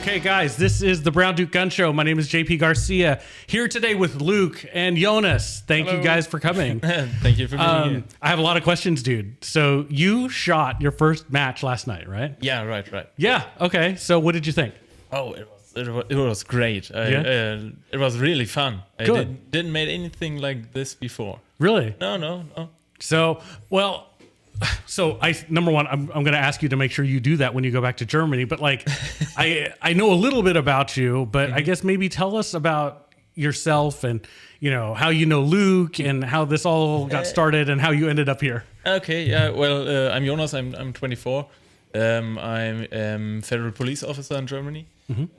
Okay, guys, this is the Brown Duke Gun Show. My name is JP Garcia, here today with Luke and Jonas. Thank you guys for coming. Thank you for being here. I have a lot of questions, dude. So you shot your first match last night, right? Yeah, right. Yeah. Okay. So what did you think? Oh, it was great. It was really fun. Good. I didn't made anything like this before. Really? No. So, well, number one, I'm going to ask you to make sure you do that when you go back to Germany. But like, I know a little bit about you, but I guess maybe tell us about yourself and, how you know Luke and how this all got started and how you ended up here. Okay. Yeah. Well, I'm Jonas. I'm 24. I'm Federal Police Officer in Germany.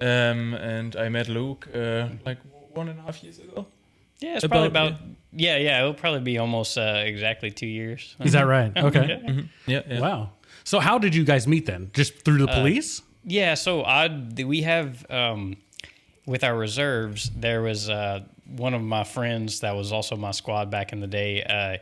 And I met Luke like 1.5 years ago. Yeah, it's probably about it'll probably be almost exactly 2 years. Is that right? Okay. Yeah. Wow. So how did you guys meet then? Just through the police? Yeah, so we have with our reserves, there was one of my friends that was also my squad back in the day.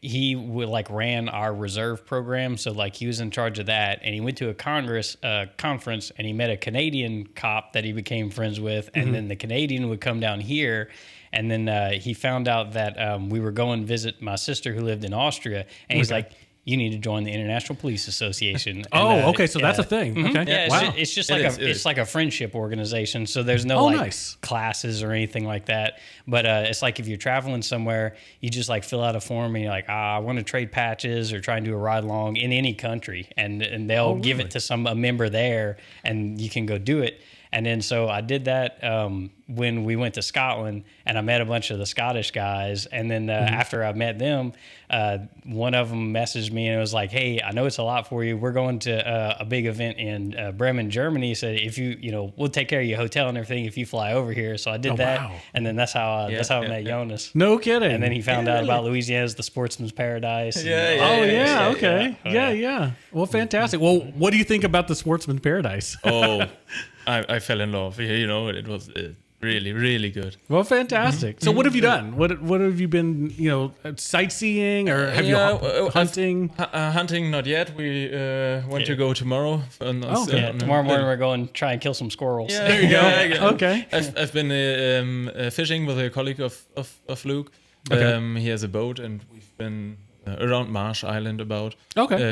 He would ran our reserve program, so he was in charge of that, and he went to a conference and he met a Canadian cop that he became friends with, and then the Canadian would come down here, and then he found out that we were going to visit my sister who lived in Austria, and he's like, you need to join the International Police Association. And, okay, so that's a thing. Okay, yeah, wow. It's just like a friendship organization. So there's no nice classes or anything like that. But it's like if you're traveling somewhere, you just fill out a form and you're like, I want to trade patches or try and do a ride along in any country, and they'll give it to a member there, and you can go do it. And then so I did that when we went to Scotland, and I met a bunch of the Scottish guys. And then after I met them, one of them messaged me and it was like, hey, I know it's a lot for you. We're going to a big event in Bremen, Germany. So if we'll take care of your hotel and everything if you fly over here. So I did that. Wow. And then that's how I met Jonas. No kidding. And then he found out about Louisiana as the sportsman's paradise. Okay. Yeah. Well, fantastic. Well, what do you think about the sportsman's paradise? Oh, I fell in love. It was really, really good. Well, fantastic. So what have you done? What have you been, sightseeing or have you hunting? Hunting, not yet. We want to go tomorrow. Tomorrow morning we're going to try and kill some squirrels. Yeah, there you go. Yeah. Okay. I've been fishing with a colleague of Luke. Okay. He has a boat, and we've been around Marsh Island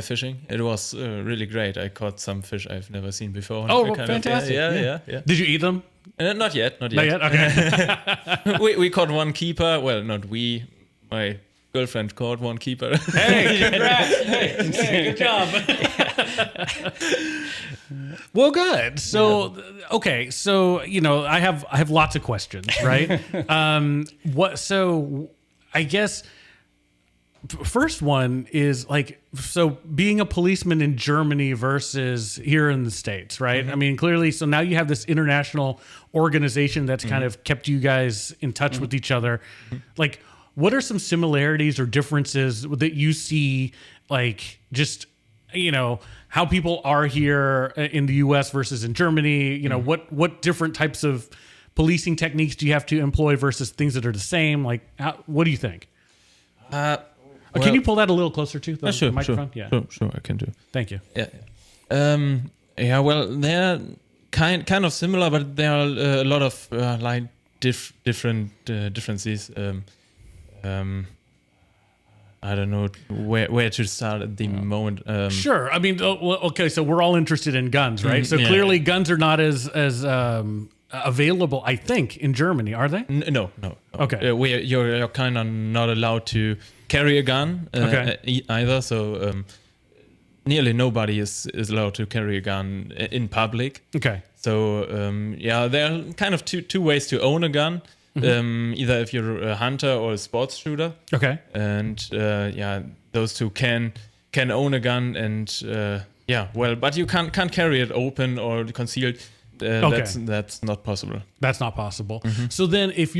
fishing. It was really great. I caught some fish I've never seen before. Oh, fantastic. Yeah. Did you eat them? Not yet. Not yet? Okay. we caught one keeper. Well, not we. My girlfriend caught one keeper. Hey, congrats. Hey, good job. Well, good. So, okay. So, I have lots of questions, right? So I guess first one is being a policeman in Germany versus here in the States, right? I mean, clearly, so now you have this international organization that's kind of kept you guys in touch with each other. What are some similarities or differences that you see, how people are here in the U.S. versus in Germany? What different types of policing techniques do you have to employ versus things that are the same? What do you think? Can you pull that a little closer to the microphone? Sure, I can do. Thank you. Yeah. Well, they're kind of similar, but there are a lot of different differences. I don't know where to start at the moment. Sure. I mean, okay. So we're all interested in guns, right? So clearly, guns are not as available, I think, in Germany, are they? No. Okay. You're kind of not allowed to carry a gun either. So nearly nobody is allowed to carry a gun in public. Okay. So there are kind of two ways to own a gun. Either if you're a hunter or a sports shooter. Okay. And those two can own a gun and but you can't carry it open or concealed. That's not possible. That's not possible. So then if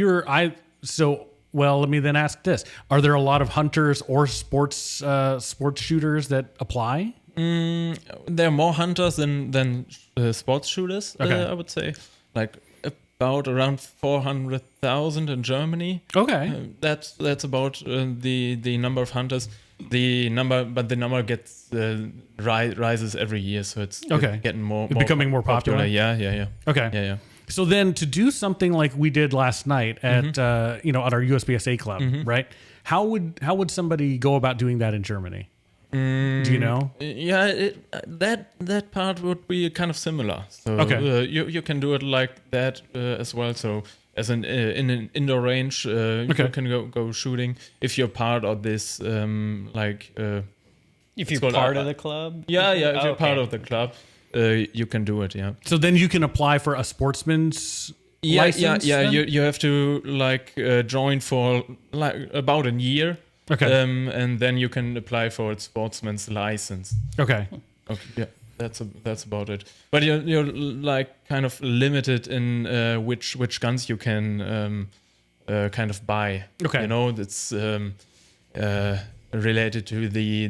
let me then ask this. Are there a lot of hunters or sports shooters that apply? There are more hunters than sports shooters, I would say. About around 400,000 in Germany. Okay. That's about the number of hunters. the number gets rises every year, so it's getting more becoming more popular. Yeah. Okay. Yeah. So then, to do something like we did last night at at our USPSA club, right? How would somebody go about doing that in Germany? Do you know? Yeah, that part would be kind of similar. So you can do it like that as well. So as in an indoor range, you can go shooting if you're part of this if you're part of the club. Yeah. If you're part of the club, you can do it. Yeah. So then you can apply for a sportsman's license. Yeah. Then? You have to join for about a year. Okay. And then you can apply for a sportsman's license. Okay. Yeah, that's about it. But you're like kind of limited in which guns you can kind of buy. Okay. You know, it's related to the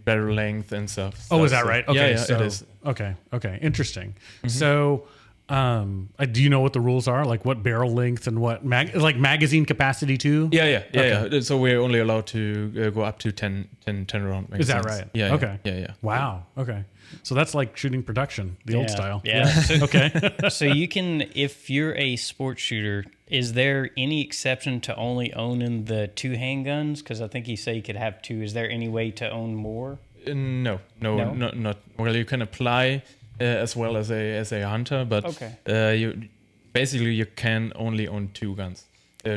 barrel length and stuff. Oh, is that right? Okay. Yeah, so, it is. Okay. Interesting. So. Do you know what the rules are? Like what barrel length and what magazine capacity too? Yeah. So we're only allowed to go up to 10 round magazines. Is that right? Yeah. Okay. Yeah. Wow. Okay. So that's like shooting production, the old style. Yeah. Okay. So you can, if you're a sports shooter, is there any exception to only owning the 2 handguns? Because I think you say you could have 2. Is there any way to own more? No. Not. Well, you can apply. As well as a hunter, but you can only own 2 guns, 2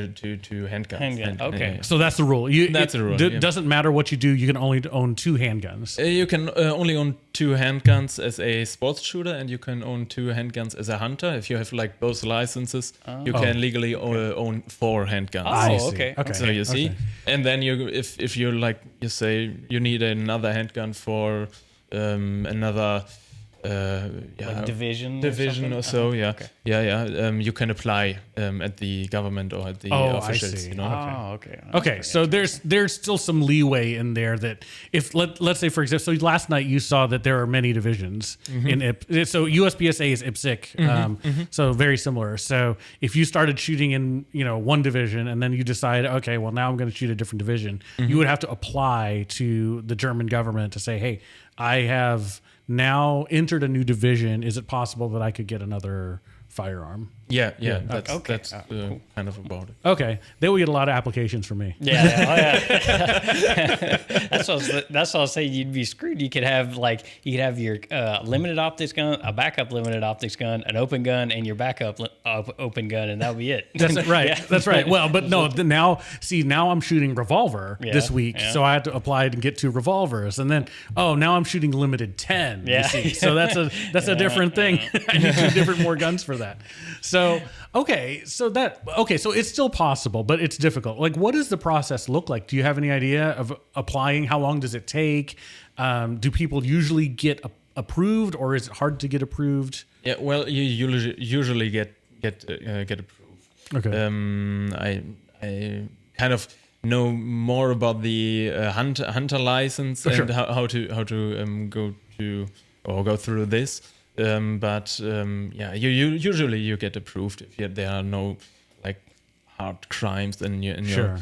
handguns. Handgun. Okay. So that's the rule. That's the rule. It doesn't matter what you do. You can only own 2 handguns. You can only own 2 handguns as a sports shooter, and you can own 2 handguns as a hunter. If you have like both licenses, you can legally own 4 handguns. Oh, okay. So you see, and then if you like, you say you need another handgun for another. Like division or so. Yeah. Okay. You can apply at the government or at the officials. I see. You know? Oh, okay. Okay, so there's still some leeway in there that if let's say for example, so last night you saw that there are many divisions in so USPSA is IPSC, so very similar. So if you started shooting in one division and then you decide, okay, well now I'm going to shoot a different division, you would have to apply to the German government to say, hey, I have now entered a new division. Is it possible that I could get another firearm? Yeah. That's cool. Kind of about it. Okay, they will get a lot of applications from me. Yeah. That's what I was saying. You'd be screwed. You could have your limited optics gun, a backup limited optics gun, an open gun, and your backup open gun, and that would be it. That's right. Yeah. That's right. Well, but no. Now I'm shooting revolver this week, so I had to apply to get 2 revolvers, and then now I'm shooting limited 10. Yeah. You see? So that's a different thing. I need 2 different more guns for that. So so it's still possible, but it's difficult. Like, what does the process look like? Do you have any idea of applying? How long does it take? Do people usually get approved, or is it hard to get approved? Yeah, well, you usually get approved. Okay. I kind of know more about the hunter license and how to go through this. But you usually get approved if there are no like hard crimes in your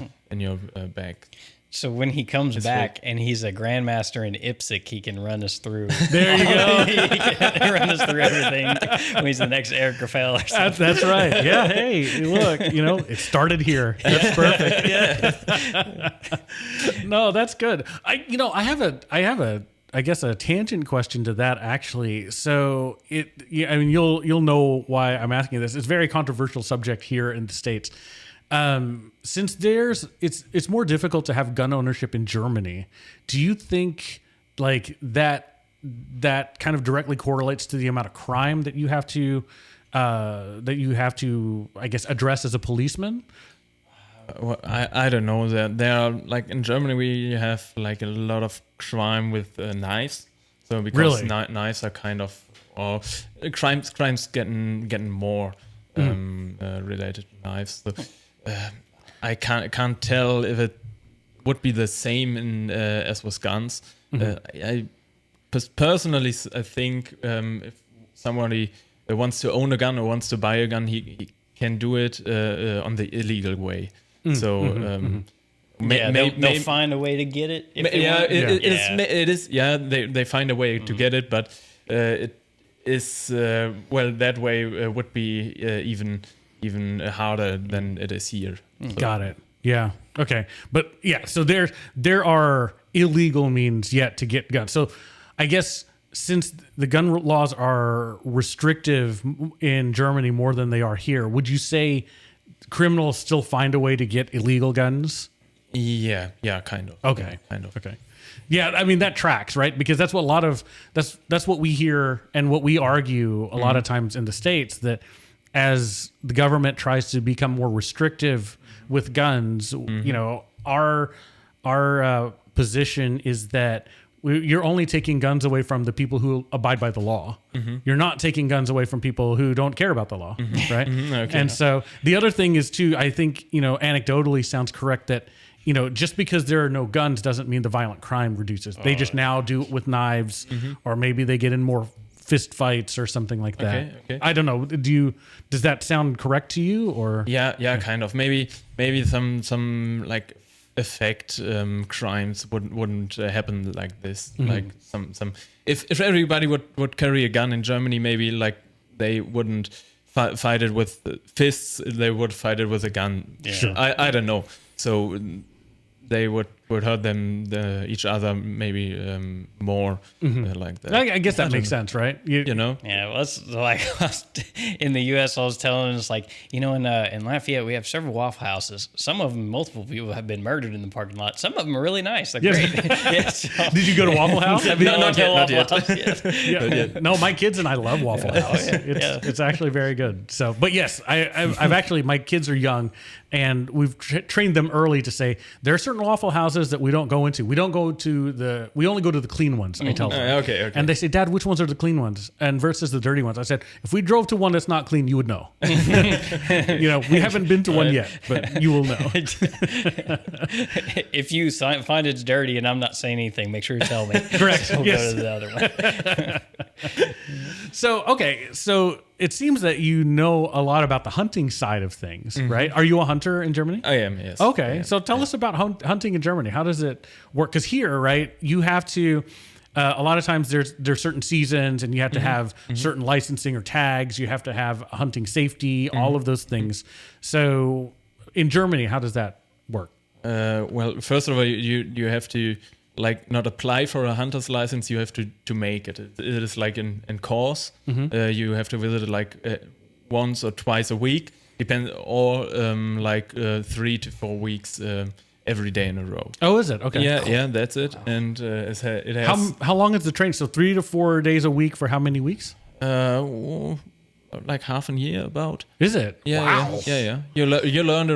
bag. So when he comes back and he's a grandmaster in IPSC, he can run us through. There you go. He can run us through everything when he's the next Eric Graffel or something. That's right. Yeah. Hey, look, it started here. That's perfect. Yeah. No, that's good. I have a tangent question to that actually. So you'll know why I'm asking this. It's a very controversial subject here in the States. Since it's more difficult to have gun ownership in Germany, do you think like that kind of directly correlates to the amount of crime that you have to I guess address as a policeman? Well, I don't know that there are like in Germany we have like a lot of crime with knives. So because knives are kind of crimes getting more related to knives. So I can't tell if it would be the same as with guns. I personally I think if somebody wants to own a gun or wants to buy a gun, he can do it on the illegal way. So they'll find a way to get it. It is. Yeah, they find a way to get it, but it is that way would be even harder than it is here. So. Got it. Yeah. Okay. But yeah, so there are illegal means yet to get guns. So I guess since the gun laws are restrictive in Germany more than they are here, would you say criminals still find a way to get illegal guns? Yeah, kind of. Okay. Yeah, kind of. Okay. Yeah, I mean that tracks, right? Because that's what that's what we hear and what we argue a lot of times in the States, that as the government tries to become more restrictive with guns, you know, our position is that you're only taking guns away from the people who abide by the law. You're not taking guns away from people who don't care about the law, right? Okay. And so the other thing is too, I think, you know, anecdotally sounds correct that, you know, just because there are no guns doesn't mean the violent crime reduces. They just now do it with knives, or maybe they get in more fist fights or something like that. Okay. I don't know. Does that sound correct to you, or? Yeah, kind of. Maybe some like effect crimes wouldn't happen like this. Like some if everybody would carry a gun in Germany, maybe like they wouldn't fight it with fists. They would fight it with a gun. Yeah. Sure. I don't know. So they would hurt them each other maybe more like that. I guess that makes sense, right? You know? Yeah, well, it's like in the U.S. I was telling us, like, you know, in Lafayette we have several Waffle Houses. Some of them, multiple people have been murdered in the parking lot. Some of them are really nice. They're great. Yeah, so. Did you go to Waffle House? Not yet. Yeah. No, my kids and I love Waffle House. It's actually very good. So, but yes, I've actually, my kids are young, and we've trained them early to say there are certain Waffle Houses that we don't go into. We only go to the clean ones. I tell them. Okay. And they say, Dad, which ones are the clean ones and versus the dirty ones? I said, if we drove to one that's not clean, you would know. You know, we haven't been to one yet, but you will know. If you find it's dirty and I'm not saying anything, make sure you tell me. Correct. We'll Yes. go to the other one. So it seems that you know a lot about the hunting side of things, right? Are you a hunter in Germany? I am, yes. Okay, so tell us about hunting in Germany. How does it work? Because here, right, you have to. A lot of times there's certain seasons, and you have to have certain licensing or tags. You have to have hunting safety, all of those things. So in Germany, how does that work? Well, first of all, you have to like not apply for a hunter's license. You have to make it. It is like in course. You have to visit it like once or twice a week, or 3 to 4 weeks. Every day in a row. Oh, is it? Okay. Yeah, yeah, that's it. And it has. How long is the training? So 3 to 4 days a week for how many weeks? Like half a year about. Is it? Yeah, wow. Yeah. You learn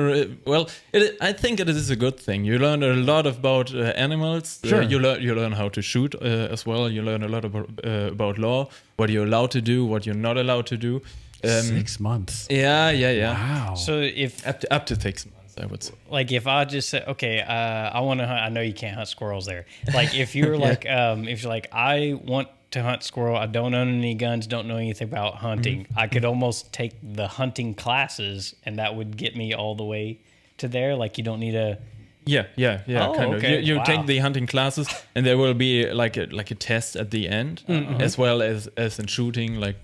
I think it is a good thing. You learn a lot about animals. Sure. You learn how to shoot as well. You learn a lot about law, what you're allowed to do, what you're not allowed to do. 6 months. Yeah. Wow. So if up to 6 months. I would say. Like if I just say, okay, I want to hunt. I know you can't hunt squirrels there. Like if you're like, if you're like, I want to hunt squirrel. I don't own any guns. Don't know anything about hunting. I could almost take the hunting classes, and that would get me all the way to there. Like you don't need a. Yeah. Oh, kind okay. of. You Wow. take the hunting classes, and there will be like a test at the end, as well as in shooting, like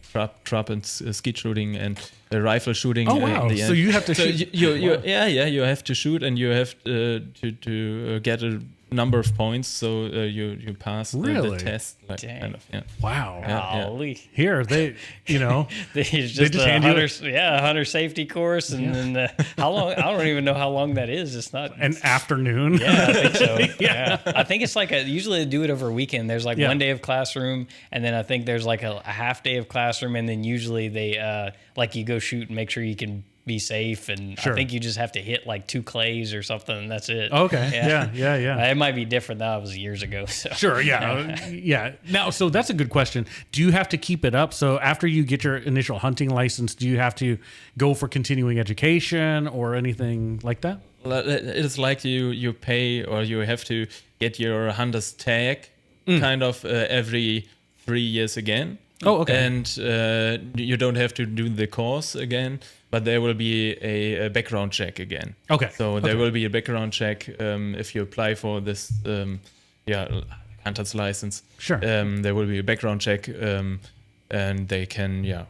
trap and skeet shooting and rifle shooting. Oh wow! At the end. So you have to shoot. You have to shoot, and you have to get a number of points, so you pass the test. Like, kind of, yeah. Wow! Golly. Here they, It's just they just hand you a hunter safety course, and then how long? I don't even know how long that is. It's not an afternoon. Yeah, I think so. Yeah. I think it's like usually they do it over a weekend. There's like 1 day of classroom, and then I think there's like a half day of classroom, and then usually they like you go shoot and make sure you can be safe, and Sure. I think you just have to hit like 2 clays or something, and that's it. Okay. Yeah. It might be different. That was years ago. So. Sure. Yeah. Now, so that's a good question. Do you have to keep it up? So after you get your initial hunting license, do you have to go for continuing education or anything like that? It is like you pay, or you have to get your hunter's tag kind of every 3 years again. Oh, okay. And you don't have to do the course again, but there will be a background check again. Okay. So there will be a background check if you apply for this, hunter's license. Sure. There will be a background check, and they can,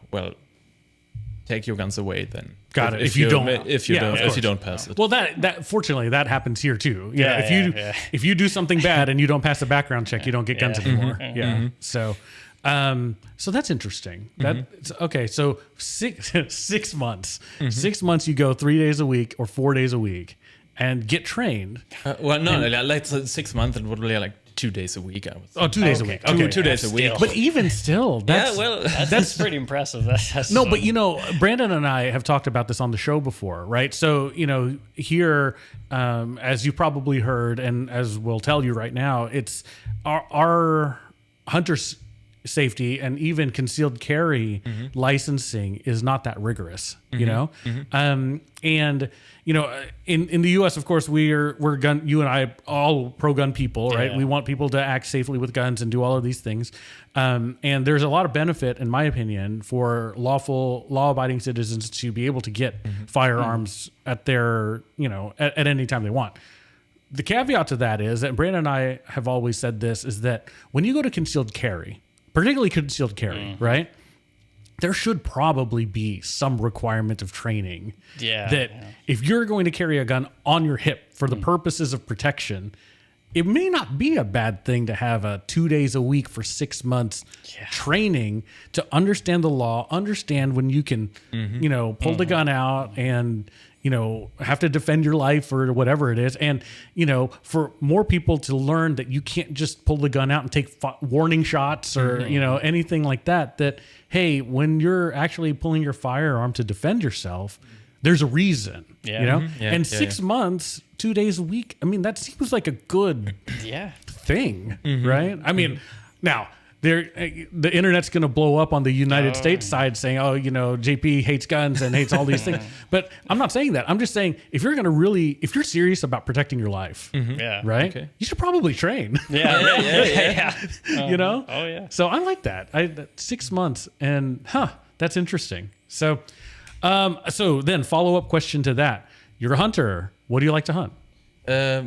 take your guns away then. Got it. If you don't pass it. Well, that fortunately that happens here too. Yeah, if you do something bad and you don't pass the background check, you don't get guns anymore. Yeah. So that's interesting. That's okay. So 6 months. 6 months you go 3 days a week or 4 days a week and get trained. Like 6 months and probably like 2 days a week. I would say. 2 days a week. Okay. 2 days a week. But even still, that's pretty impressive. That's no, but Brandon and I have talked about this on the show before, right? So, here, as you probably heard, and as we'll tell you right now, it's our hunters' safety and even concealed carry licensing is not that rigorous, and in the U.S., of course, we're gun. You and I all pro gun people, right? Yeah. We want people to act safely with guns and do all of these things. And there's a lot of benefit, in my opinion, for lawful, law-abiding citizens to be able to get firearms at their, at any time they want. The caveat to that is that Brandon and I have always said this: is that when you go to concealed carry, particularly concealed carry, right? There should probably be some requirement of training if you're going to carry a gun on your hip for the purposes of protection, it may not be a bad thing to have a 2 days a week for 6 months training to understand the law, understand when you can, pull the gun out and, have to defend your life or whatever it is. And, for more people to learn that you can't just pull the gun out and take warning shots or, anything like that, hey, when you're actually pulling your firearm to defend yourself, there's a reason, and 6 months, 2 days a week. I mean, that seems like a good thing, right? I mean, now the internet's going to blow up on the United States side saying, JP hates guns and hates all these things. But I'm not saying that. I'm just saying if you're serious about protecting your life, right? Okay. You should probably train. Yeah. Oh yeah. So I like that. 6 months and that's interesting. So then follow-up question to that. You're a hunter. What do you like to hunt? The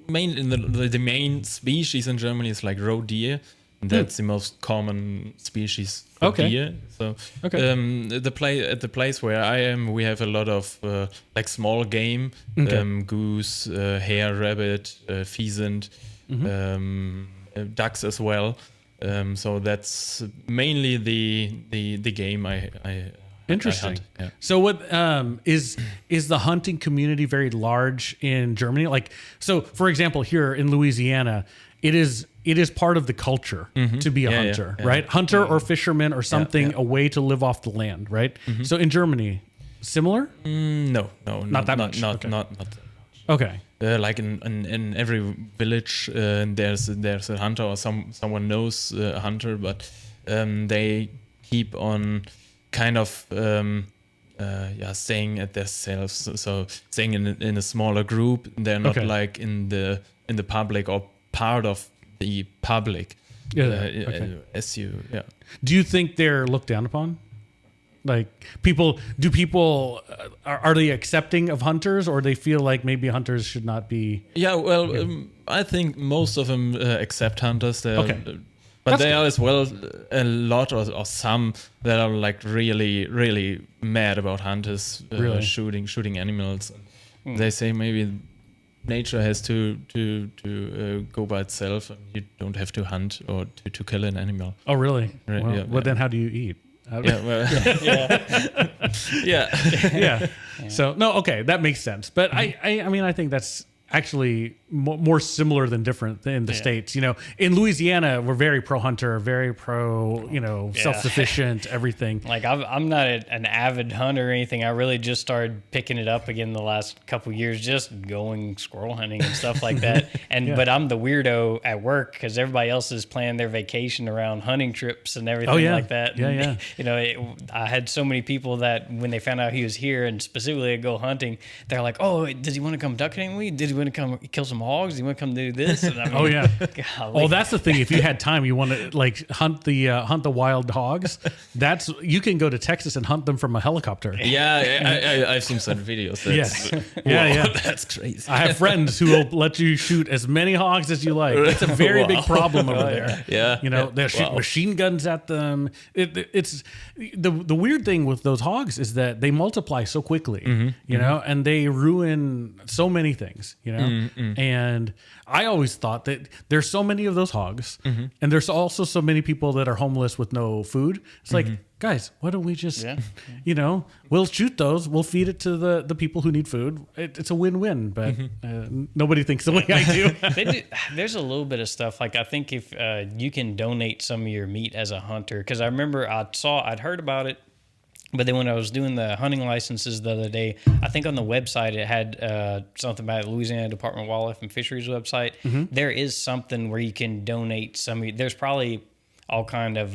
main species in Germany is like roe deer. That's the most common species for deer. So at the place where I am, we have a lot of like small game, goose, hare, rabbit, pheasant, ducks as well. So that's mainly the game I Interesting. I hunt. So what is the hunting community very large in Germany? Like, so for example, here in Louisiana, it is part of the culture to be a hunter, right? Hunter or fisherman or something, a way to live off the land, right? So in Germany, similar? No, not that much. Not that much. Okay. Like in every village, there's a hunter or someone knows a hunter, but they keep on kind of staying at themselves. So staying in a smaller group. They're not like in the public or part of the public. Do you think they're looked down upon? Like people are they accepting of hunters, or they feel like maybe hunters should not be? I think most of them accept hunters. But there are as well a lot or some that are like really, really mad about hunters shooting animals. They say maybe nature has to go by itself, and you don't have to hunt or to kill an animal. Oh, really? Right, well, then how do you eat? So that makes sense. But I mean, I think that's actually more similar than different in the States. In Louisiana, we're very pro hunter, very pro, self-sufficient, everything. Like I'm not an avid hunter or anything. I really just started picking it up again the last couple of years, just going squirrel hunting and stuff like that. But I'm the weirdo at work because everybody else is planning their vacation around hunting trips and everything like that. I had so many people that when they found out he was here and specifically to go hunting, they're like, "Oh, does he want to come duck hunting with me? Did he want to come kill some some hogs? You want to come do this? And I mean, Oh yeah. golly. Oh, that's the thing. If you had time, you want to like hunt the wild hogs. You can go to Texas and hunt them from a helicopter. Yeah, I've seen some videos. Yes. Yeah, that's crazy. I have friends who will let you shoot as many hogs as you like. It's a very big problem over there. Yeah. You know, they'll shoot machine guns at them. It's the weird thing with those hogs is that they multiply so quickly, you know, and they ruin so many things, you know. And I always thought that there's so many of those hogs, and there's also so many people that are homeless with no food. It's like, guys, why don't we just, you know, we'll shoot those, we'll feed it to the people who need food. It's a win-win, but nobody thinks the way I do. There's a little bit of stuff. Like, I think if you can donate some of your meat as a hunter, because I remember I'd heard about it, but then when I was doing the hunting licenses the other day, I think on the website it had something about Louisiana Department of Wildlife and Fisheries website. There is something where you can donate some. There's probably all kind of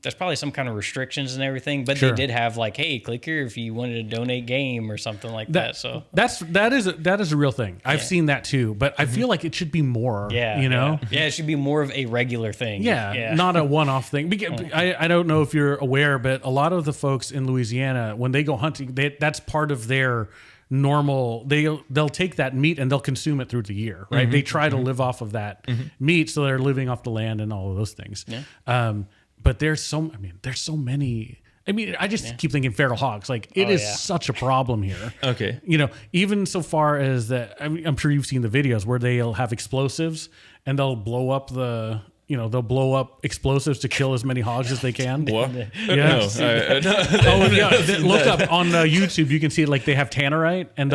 there's probably some kind of restrictions and everything, but they did have like, hey, click here if you wanted to donate game or something like that. So that is a real thing. I've seen that too, but I feel like it should be more. You know, it should be more of a regular thing. Not a one-off thing. Because I don't know if you're aware, but a lot of the folks in Louisiana, when they go hunting, that's part of their normal. They'll take that meat and they'll consume it through the year, right? They try to live off of that meat, so they're living off the land and all of those things. But there's so many. I mean, I just keep thinking feral hogs. Like, it is such a problem here. Okay. You know, even so far as that, I'm sure you've seen the videos where they'll have explosives and they'll blow up explosives to kill as many hogs as they can. What? Yeah. Look up on YouTube. You can see like they have tannerite, and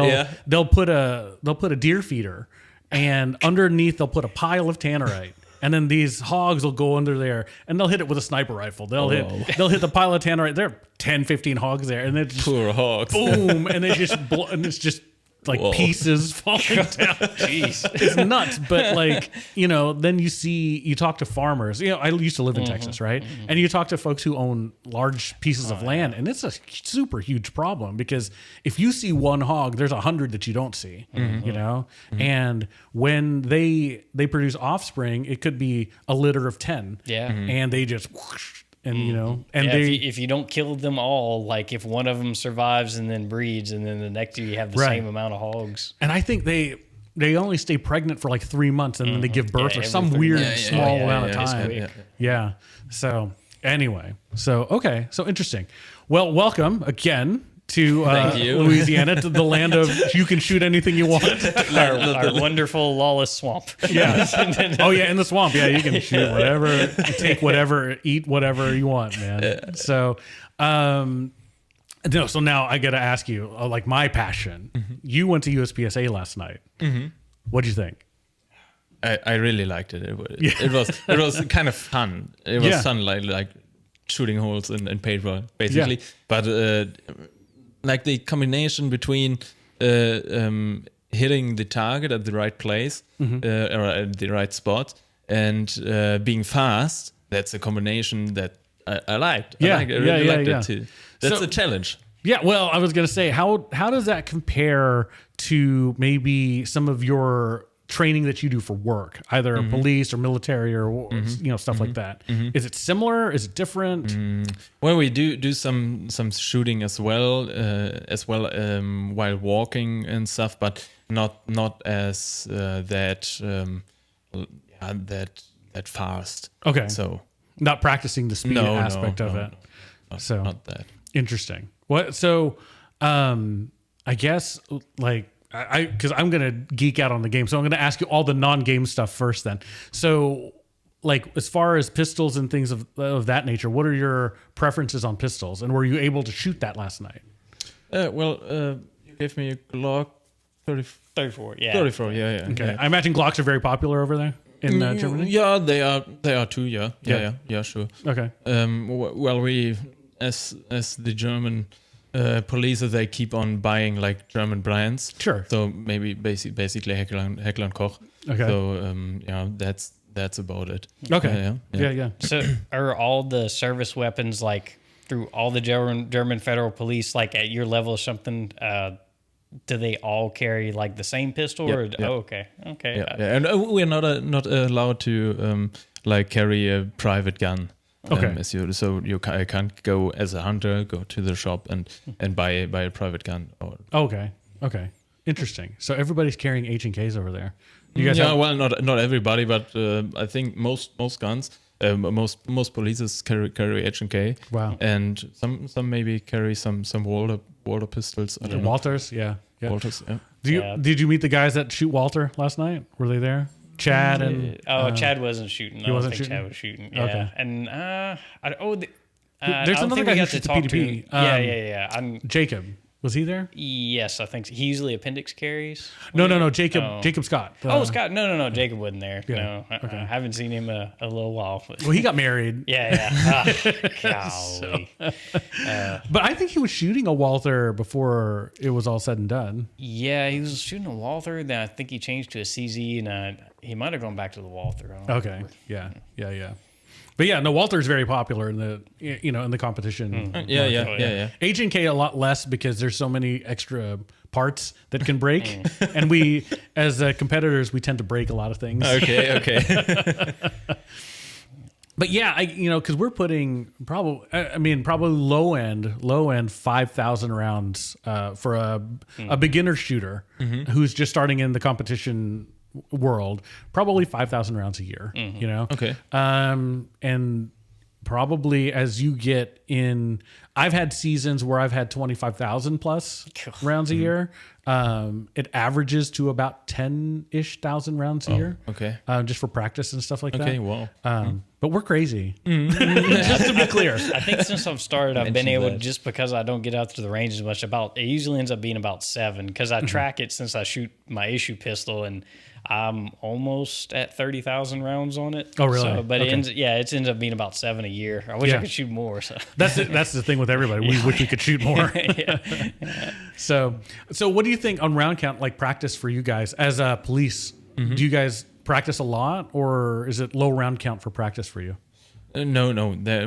they'll put a deer feeder, and underneath they'll put a pile of tannerite. And then these hogs will go under there and they'll hit it with a sniper rifle. They'll hit the pile of tannerite. There are 10, 15 hogs there, and then just poor hogs. Boom, and they just and it's just like pieces falling down. Jeez. It's nuts. But like, you know, then you talk to farmers. You know, I used to live in Texas, right? And you talk to folks who own large pieces of land, and it's a super huge problem because if you see one hog, there's 100 that you don't see, you know? And when they produce offspring, it could be a litter of 10. And they just whoosh, and you know, and if you don't kill them all, like if one of them survives and then breeds, and then the next year you have the same amount of hogs. And I think they only stay pregnant for like 3 months, and then they give birth or some weird small amount of time. So anyway, so interesting. Well, welcome again to Louisiana, to the land of you can shoot anything you want. Our wonderful lawless swamp. In the swamp. Yeah, you can shoot whatever, take whatever, eat whatever you want, man. So, so now I got to ask you, like my passion. You went to USPSA last night. What'd you think? I really liked it. It was kind of fun. It was fun, like shooting holes in paintball, basically. But like the combination between hitting the target at the right place or at the right spot and being fast, that's a combination that I liked. I really liked it too. That's a challenge. Yeah, well, I was going to say, how does that compare to maybe some of your training that you do for work, either police or military or stuff like that? Is it similar? Is it different? Well, we do some shooting as well while walking and stuff, but not as that fast. Okay, so not practicing the speed aspect of it. So not that interesting. What? So, I guess like. Because I'm going to geek out on the game. So I'm going to ask you all the non-game stuff first then. So like as far as pistols and things of that nature, what are your preferences on pistols? And were you able to shoot that last night? You gave me a Glock 34. Yeah. 34, yeah. Okay. Yeah. I imagine Glocks are very popular over there in Germany? Yeah, they are too, yeah, sure. Okay. Well, we, as the German... police, they keep on buying like German brands. Sure. So maybe basically Heckler and Koch. Okay. So that's about it. Okay. Yeah. So are all the service weapons like through all the German federal police like at your level or something do they all carry like the same pistol? Or yeah. okay. Yeah. And we're not allowed to like carry a private gun. So you can't go as a hunter, go to the shop and buy a private gun. Okay. Interesting. So everybody's carrying H&Ks over there. You guys well, not everybody, but I think most guns, most police carry H&K. Wow. And some maybe carry some Walter pistols. Walters, yeah. Walters, yeah. Did you meet the guys that shoot Walter last night? Were they there? Chad and Chad wasn't shooting. He wasn't shooting? Chad was shooting. Yeah. Okay. And there's another guy who shoots the PDP. Yeah. Jacob. Was he there? Yes, I think so. He usually appendix carries. No. Jacob Scott. Scott. No. Jacob wasn't there. Yeah. No. Okay. I haven't seen him a little while. Well, he got married. Yeah. Golly. But I think he was shooting a Walther before it was all said and done. Yeah, he was shooting a Walther. Then I think he changed to a CZ, and he might have gone back to the Walther. I don't remember. Yeah. But yeah, no, Walter's very popular in the competition. Yeah. H&K a lot less because there's so many extra parts that can break, and we, as competitors, we tend to break a lot of things. Okay. But yeah, because we're putting probably low end 5,000 rounds for a beginner shooter who's just starting in the competition world, probably 5,000 rounds a year, Okay. And probably as you get in, I've had seasons where I've had 25,000 plus rounds a year. It averages to about 10-ish thousand rounds a year. Okay. Just for practice and stuff like that. Okay, wow. But we're crazy. Just to be clear. I think since I've started, I've been able to, just because I don't get out to the range as much, it usually ends up being about 7 because I track it since I shoot my issue pistol, and I'm almost at 30,000 rounds on it. Oh, really? So, but it ends up being about 7 a year. I wish I could shoot more. So. That's the thing with everybody. We wish we could shoot more. So what do you think on round count, like practice for you guys as a police? Do you guys practice a lot, or is it low round count for practice for you? No.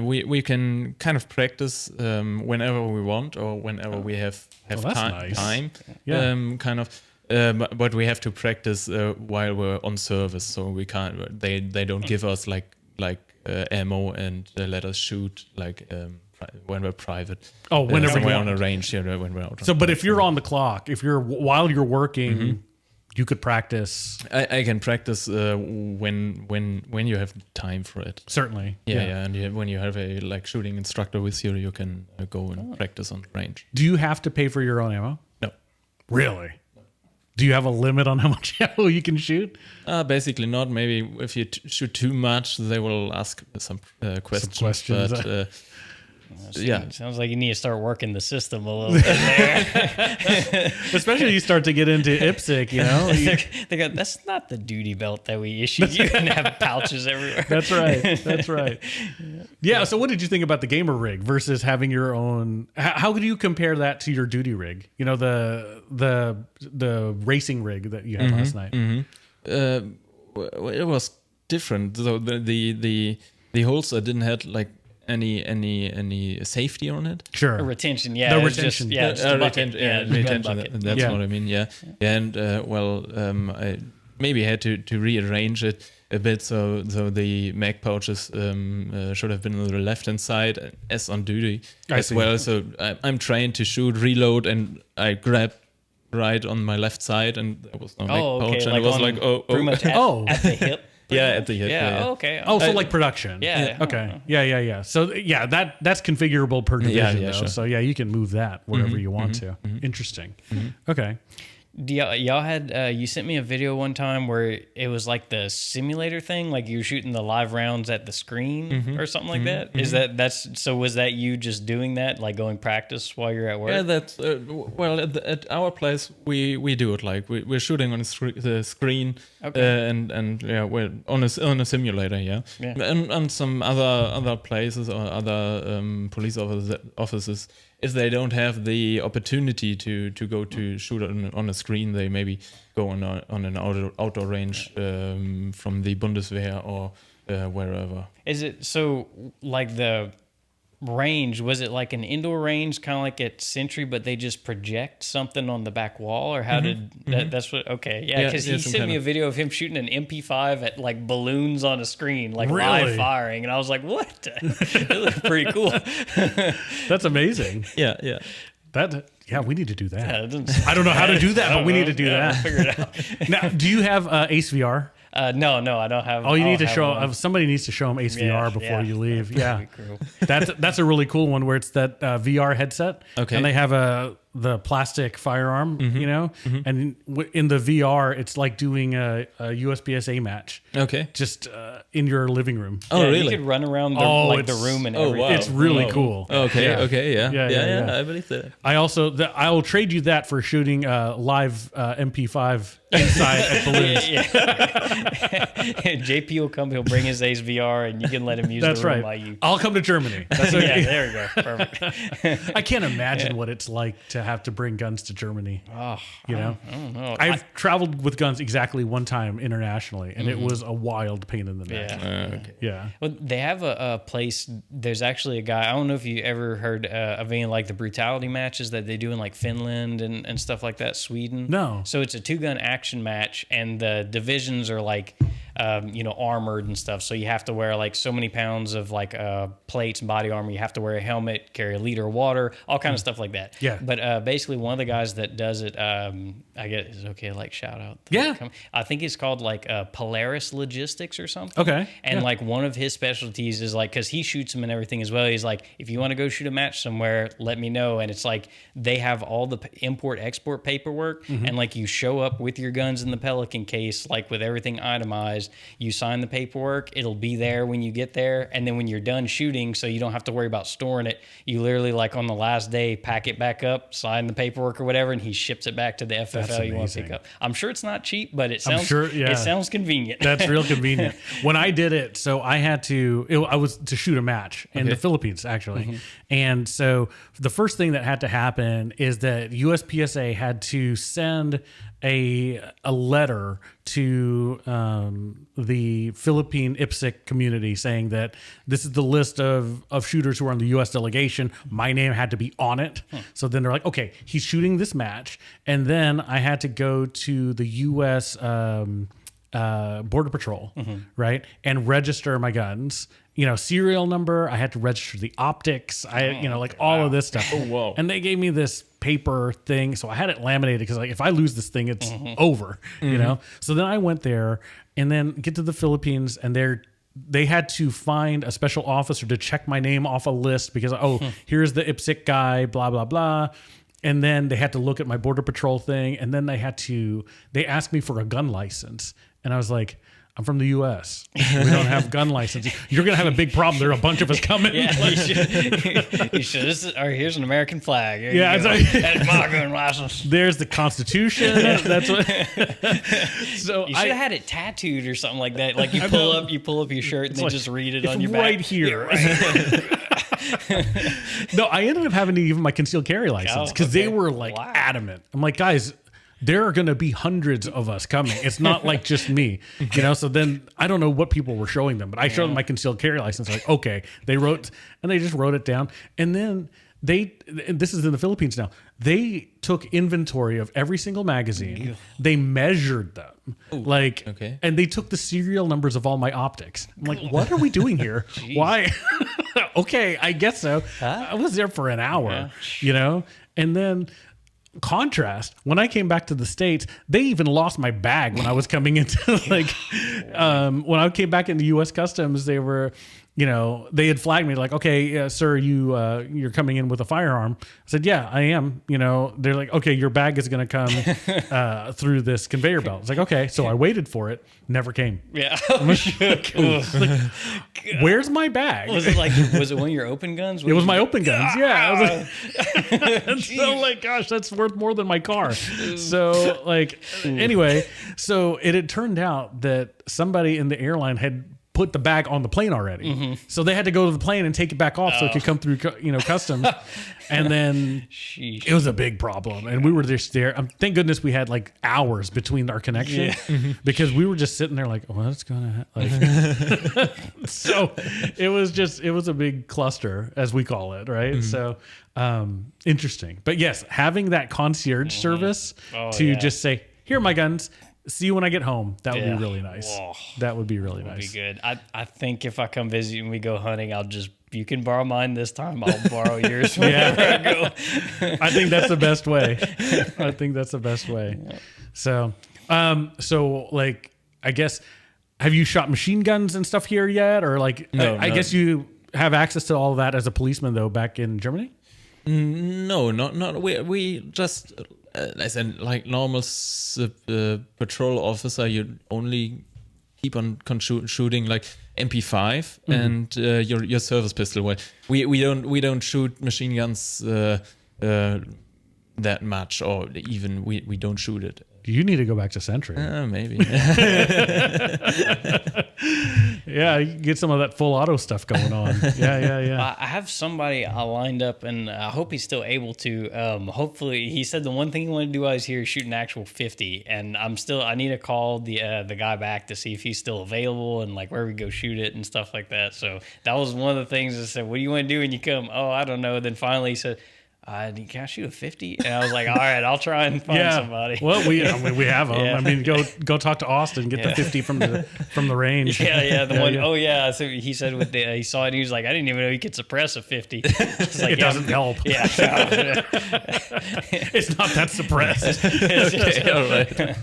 We can kind of practice whenever we want or whenever we have time. Yeah. Kind of. But we have to practice while we're on service, so we can't. They don't give us like ammo and let us shoot when we're private. Oh, whenever we're on a range, when we're out. So, but if you're on the clock, while you're working, you could practice. I can practice when you have time for it. Certainly. Yeah. And when you have a shooting instructor with you, you can go and practice on range. Do you have to pay for your own ammo? No. Really? Do you have a limit on how much ammo you can shoot? Basically not. Maybe if you shoot too much, they will ask some questions. But, it sounds like you need to start working the system a little bit there. Especially you start to get into IPSC, They go, that's not the duty belt that we issued. You can have pouches everywhere. That's right. Yeah. So what did you think about the gamer rig versus having your own? How could you compare that to your duty rig? The racing rig that you had last night. It was different. So the holster didn't have any safety on it. Sure. A retention, The retention. Retention. That's what I mean. Yeah. And I maybe had to rearrange it a bit so the mag pouches should have been on the left hand side as on duty as well. So I'm trying to shoot, reload, and I grab right on my left side, and there was no mag pouch, and it was pretty much at the hip. Yeah, at the hip. Yeah. Okay. Oh, so like production. Yeah. Okay. Yeah. So yeah, that's configurable per division though. Sure. So yeah, you can move that wherever you want to. Interesting. Okay. Y'all had you sent me a video one time where it was like the simulator thing, like you were shooting the live rounds at the screen or something like that. Is was that you just doing that, like going practice while you're at work? Yeah, that's at our place we do it like we're shooting on the screen, and we're on a simulator, and some other places or other police officers. If they don't have the opportunity to go to shoot on a screen, they maybe go on an outdoor range from the Bundeswehr or wherever. Is it so like the range. Was it like an indoor range, kind of like at Sentry, but they just project something on the back wall, or how did that? That's what. Okay, yeah, because he sent me a video of him shooting an MP5 at like balloons on a screen, like live firing, and I was like, "What? It looks pretty cool." That's amazing. Yeah. We need to do that. Yeah, I don't know how to do that, but we need to do that. Figure it out. Now, do you have Ace VR? No, I don't have. Oh, you need to show. Somebody needs to show them Ace VR before you leave. Yeah, cool. That's a really cool one where it's that VR headset. Okay. And they have the plastic firearm, and in the VR, it's like doing a USPSA match. Okay. Just in your living room. Oh, really? You could run around the room and everything. Wow. It's really cool. Okay. Yeah. I believe that. I also I will trade you that for shooting live MP5 inside at balloons. JP will come. He'll bring his Ace VR, and you can let him use That's the room right. while you. I'll come to Germany. That's okay. There we go. Perfect. I can't imagine what it's like to have to bring guns to Germany. Oh, I don't know. I've traveled with guns exactly one time internationally, and it was a wild pain in the neck. Yeah. Well, they have a place. There's actually a guy. I don't know if you ever heard of any like the brutality matches that they do in like Finland and stuff like that, Sweden. No. So it's a 2-gun action match, and the divisions are like, armored and stuff. So you have to wear like so many pounds of like plates and body armor. You have to wear a helmet, carry a liter of water, all kind of stuff like that. Yeah. But basically, one of the guys that does it, I guess is okay. Like shout out. I think it's called like Polaris Logistics or something. Okay. And like one of his specialties is like, because he shoots them and everything as well. He's like, if you want to go shoot a match somewhere, let me know. And it's like they have all the import export paperwork, and like you show up with your guns in the Pelican case, like with everything itemized. You sign the paperwork, it'll be there when you get there, and then when you're done shooting, so you don't have to worry about storing it, you literally like on the last day pack it back up, sign the paperwork or whatever, and he ships it back to the FFL you want to pick up. I'm sure it's not cheap, but it sounds it sounds convenient. That's real convenient. When I did it, so I had to I was to shoot a match in the Philippines actually. And so the first thing that had to happen is that USPSA had to send a letter to the Philippine IPSC community saying that this is the list of shooters who are on the U.S. delegation. My name had to be on it. So then they're like, okay, he's shooting this match. And then I had to go to the U.S. Border Patrol, right? And register my guns. Serial number. I had to register the optics. All of this stuff. Oh, whoa. And they gave me this paper thing. So I had it laminated because like if I lose this thing, it's over, So then I went there and then get to the Philippines, and they had to find a special officer to check my name off a list because, here's the IPSC guy, blah, blah, blah. And then they had to look at my Border Patrol thing. And then they asked me for a gun license. And I was like, I'm from the U.S. We don't have gun licenses. You're going to have a big problem. There are a bunch of us coming. Yeah, you should. Here's an American flag. That's my gun license. There's the Constitution. That's what. So you should have had it tattooed or something like that. Like you pull up your shirt and they just read it on your back. Right here. No, I ended up having to give them my concealed carry license because they were like adamant. I'm like, guys, there are going to be hundreds of us coming. It's not like just me, So then I don't know what people were showing them, but I showed them my concealed carry license. Like, okay, they just wrote it down, and then this is in the Philippines now. They took inventory of every single magazine. They measured them, and they took the serial numbers of all my optics. I'm like, what are we doing here? Why? Okay, I guess so. I was there for an hour, and then. Contrast, when I came back to the States, they even lost my bag when I was coming into when I came back into U.S. Customs, they were, they had flagged me like, okay, sir, you're coming in with a firearm. I said, yeah, I am. They're like, okay, your bag is going to come through this conveyor belt. It's like, okay, so I waited for it, never came. Yeah. Where's my bag? Was it one of your open guns? It was my open guns. Yeah. I was like, gosh, that's worth more than my car. So anyway, so it had turned out that somebody in the airline had put the bag on the plane already. So they had to go to the plane and take it back off so it could come through, customs. And then it was a big problem. And we were just there. Thank goodness we had like hours between our connection because we were just sitting there like, what's going to happen? So it was a big cluster, as we call it, right? So interesting. But yes, having that concierge service just say, here are my guns. See you when I get home. That would be really nice. Whoa. That would be really nice. Would be good. I think if I come visit you and we go hunting, you can borrow mine this time. I'll borrow yours whenever I go. I think that's the best way. So, like, I guess, have you shot machine guns and stuff here yet? Or like, No, I guess you have access to all of that as a policeman though, back in Germany? No, not. We just, as in like normal patrol officer, you only keep on shooting like MP5 and your service pistol. We don't shoot machine guns that much, or even we don't shoot it. You need to go back to Sentry. Maybe. Yeah, you can get some of that full auto stuff going on. Yeah. I have somebody lined up, and I hope he's still able to. Hopefully, he said the one thing he wanted to do while he's here is shoot an actual 50, and I need to call the guy back to see if he's still available and like where we go shoot it and stuff like that. So that was one of the things I said, what do you want to do when you come? Oh, I don't know. Then finally he said, can I shoot a 50? And I was like, all right, I'll try and find somebody. Well, we have them. Yeah. I mean, go talk to Austin, get the 50 from the range. The one. Oh yeah. So he said he saw it. And he was like, I didn't even know he could suppress a 50. It's like, it doesn't help. Yeah. It's not that suppressed. All right.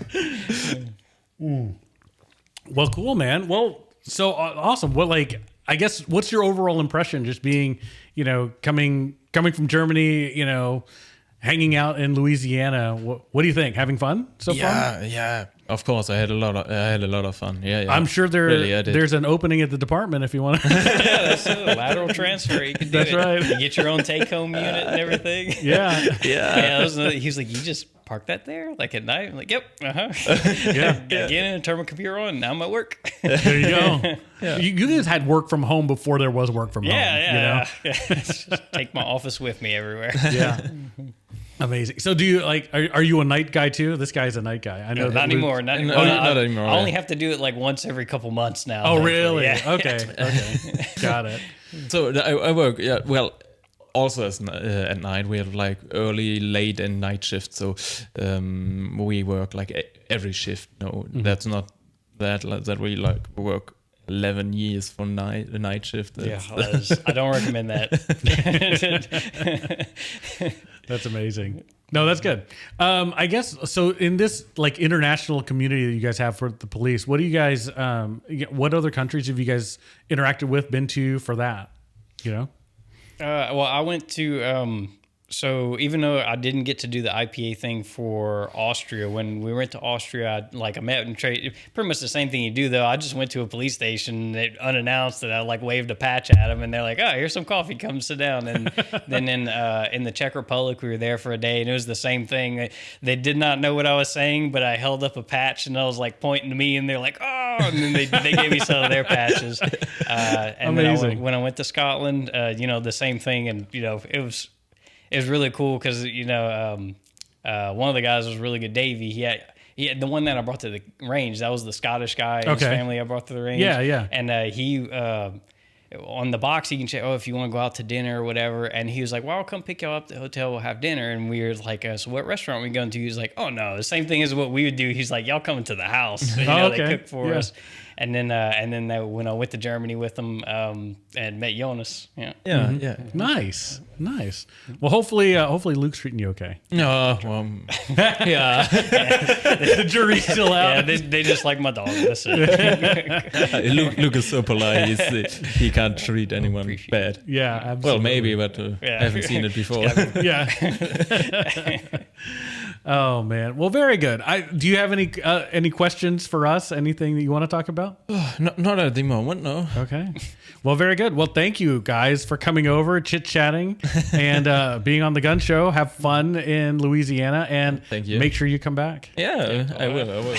Well, cool, man. Well, so awesome. Well, like, I guess, what's your overall impression just being, coming from Germany, hanging out in Louisiana? What do you think? Having fun so far? Yeah. Of course, I had a lot of fun. Yeah. I'm sure there's an opening at the department if you want to. That's a lateral transfer. You can do That's right. You get your own take-home unit and everything. Yeah. He was like, you just park that there, like at night. I'm like, yep. Get in and turn my computer on. Now I'm at work. There you go. Yeah. You guys had work from home before there was work from home. Yeah. Just take my office with me everywhere. Yeah. Amazing. So do you are you a night guy too? This guy's a night guy. I know. Not anymore. Not anymore. I only have to do it like once every couple months now. Oh, really? Yeah. Okay. Got it. So I work, also at night. We have like early, late, and night shift. So we work like every shift. No, that's not that we like work 11 years for the night shift. I don't recommend that. That's amazing. No, that's good. I guess so. In this like international community that you guys have for the police, what do you guys? What other countries have you guys interacted with, been to for that? Well, I went to. So even though I didn't get to do the IPA thing for Austria, when we went to Austria, I met and trade pretty much the same thing you do though. I just went to a police station unannounced and I waved a patch at them and they're like, oh, here's some coffee, come sit down. And then in the Czech Republic, we were there for a day and it was the same thing. They did not know what I was saying, but I held up a patch and I was pointing to me and they're like, oh, and then they gave me some of their patches. And amazing. Then when I went to Scotland, the same thing. And, it was really cool because, one of the guys was really good, Davey. He had the one that I brought to the range. That was the Scottish guy and his family I brought to the range. Yeah. And he, on the box, he can say, oh, if you want to go out to dinner or whatever. And he was like, well, I'll come pick you up at the hotel. We'll have dinner. And we were like, so what restaurant are we going to? He was like, oh, no, the same thing as what we would do. He's like, y'all coming to the house. So, they cook for us. And then when I went to Germany with them and met Jonas. Yeah. Nice. Well, hopefully Luke's treating you okay. No, yeah. The jury's still out. Yeah, they just like my dog. That's it. Luke is so polite. He can't treat anyone bad. Yeah, absolutely. Well, maybe, but I haven't seen it before. Yeah. Oh man. Well, very good. Do you have any questions for us? Anything that you want to talk about? Not at the moment, no. Okay. Well, very good. Well, thank you guys for coming over, chit-chatting, and being on the Gun Show. Have fun in Louisiana, and thank you. Make sure you come back. Yeah, I will.